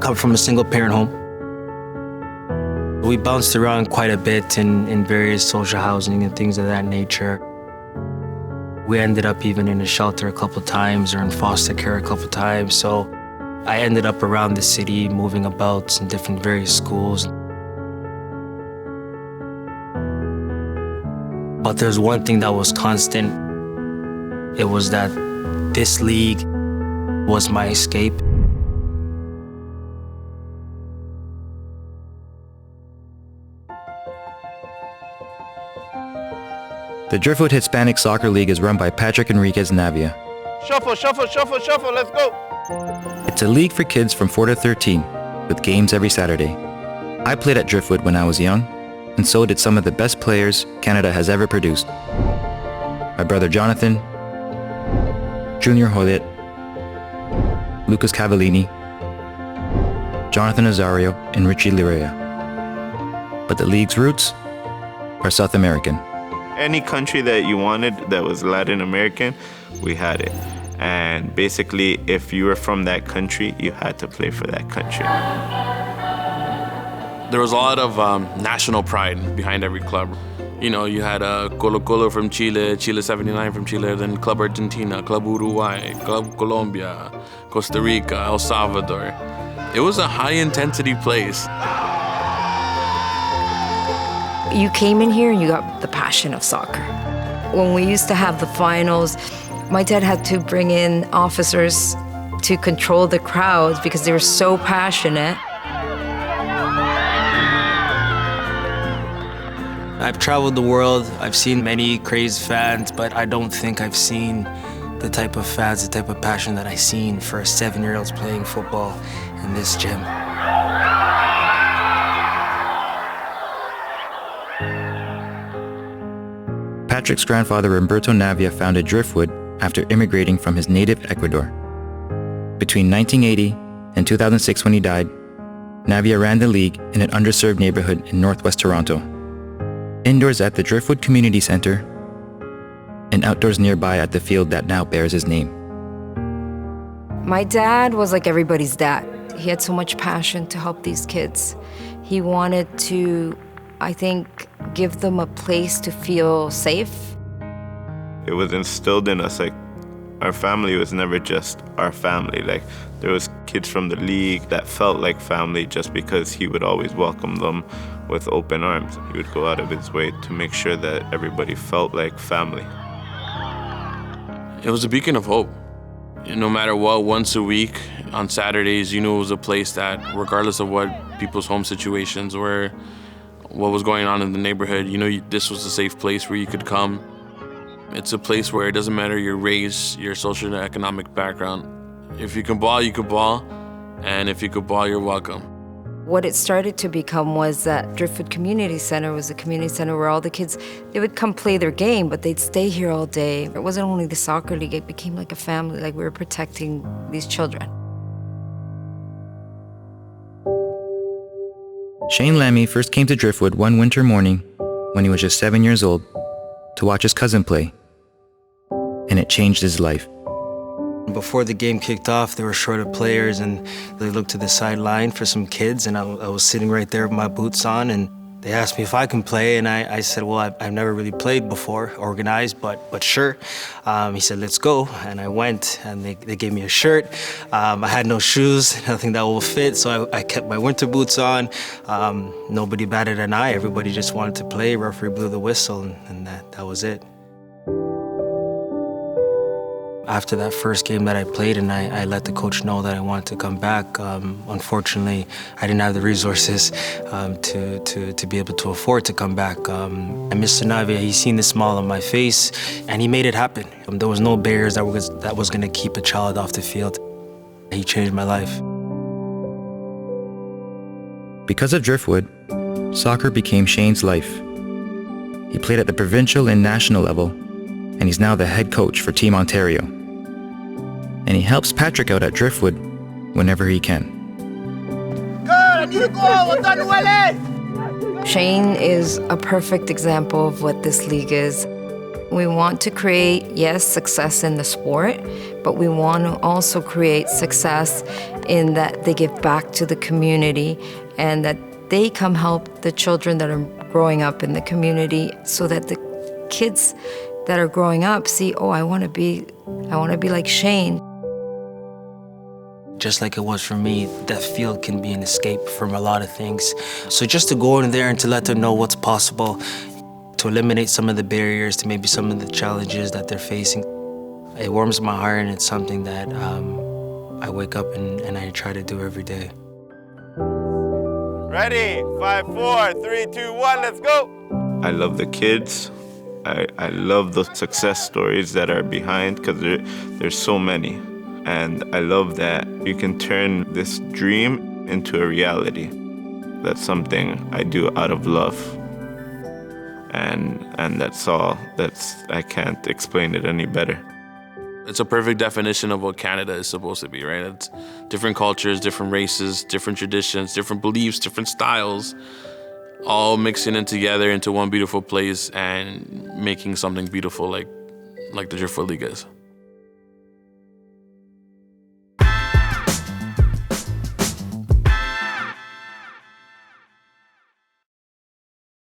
come from a single-parent home. We bounced around quite a bit in various social housing and things of that nature. We ended up even in a shelter a couple times or in foster care a couple times. So I ended up around the city, moving about in different various schools. But there's one thing that was constant. It was that this league was my escape. The Driftwood Hispanic Soccer League is run by Patrick Enriquez Navia. Shuffle, shuffle, shuffle, shuffle, let's go! It's a league for kids from 4 to 13, with games every Saturday. I played at Driftwood when I was young, and so did some of the best players Canada has ever produced. My brother Jonathan, Junior Hoylet, Lucas Cavallini, Jonathan Azario, and Richie Lirea. But the league's roots are South American. Any country that you wanted that was Latin American, we had it. And basically, if you were from that country, you had to play for that country. There was a lot of national pride behind every club. You know, you had Colo Colo from Chile, Chile 79 from Chile, then Club Argentina, Club Uruguay, Club Colombia, Costa Rica, El Salvador. It was a high-intensity place. You came in here and you got the passion of soccer. When we used to have the finals, my dad had to bring in officers to control the crowds because they were so passionate. I've traveled the world. I've seen many crazed fans, but I don't think I've seen the type of fans, the type of passion that I've seen for 7-year-olds playing football in this gym. Patrick's grandfather, Humberto Navia, founded Driftwood after immigrating from his native Ecuador. Between 1980 and 2006, when he died, Navia ran the league in an underserved neighborhood in northwest Toronto. Indoors at the Driftwood Community Center, and outdoors nearby at the field that now bears his name. My dad was like everybody's dad. He had so much passion to help these kids. He wanted to, I think, give them a place to feel safe. It was instilled in us, like, our family was never just our family. Like, there was kids from the league that felt like family just because he would always welcome them with open arms. He would go out of his way to make sure that everybody felt like family. It was a beacon of hope. No matter what, once a week on Saturdays, you knew it was a place that, regardless of what people's home situations were, what was going on in the neighborhood, you know, this was a safe place where you could come. It's a place where it doesn't matter your race, your social and economic background. If you can ball, you can ball, and if you could ball, you're welcome. What it started to become was that Driftwood Community Center was a community center where all the kids, they would come play their game, but they'd stay here all day. It wasn't only the soccer league, it became like a family, like we were protecting these children. Shane Lammy first came to Driftwood one winter morning when he was just 7 years old to watch his cousin play, and it changed his life. Before the game kicked off, they were short of players, and they looked to the sideline for some kids, and I was sitting right there with my boots on, and they asked me if I can play, and I said, well, I've never really played before, organized, but sure. He said, let's go, and I went, and they gave me a shirt. I had no shoes, nothing that will fit, so I kept my winter boots on. Nobody batted an eye, everybody just wanted to play. Referee blew the whistle, and that was it. After that first game that I played, and I let the coach know that I wanted to come back, unfortunately, I didn't have the resources to be able to afford to come back. And Mr. Navia, he seen the smile on my face, and he made it happen. There was no barriers that was going to keep a child off the field. He changed my life. Because of Driftwood, soccer became Shane's life. He played at the provincial and national level, and he's now the head coach for Team Ontario. And he helps Patrick out at Driftwood whenever he can. Shane is a perfect example of what this league is. We want to create, yes, success in the sport, but we want to also create success in that they give back to the community and that they come help the children that are growing up in the community so that the kids that are growing up see, oh, I want to be like Shane. Just like it was for me, that field can be an escape from a lot of things. So just to go in there and to let them know what's possible, to eliminate some of the barriers, to maybe some of the challenges that they're facing, it warms my heart, and it's something that I wake up and I try to do every day. Ready? 5, 4, 3, 2, 1, let's go! I love the kids. I love the success stories that are behind, because there's so many. And I love that you can turn this dream into a reality. That's something I do out of love. And that's all. I can't explain it any better. It's a perfect definition of what Canada is supposed to be, right? It's different cultures, different races, different traditions, different beliefs, different styles, all mixing in together into one beautiful place and making something beautiful like the Driftwood League is.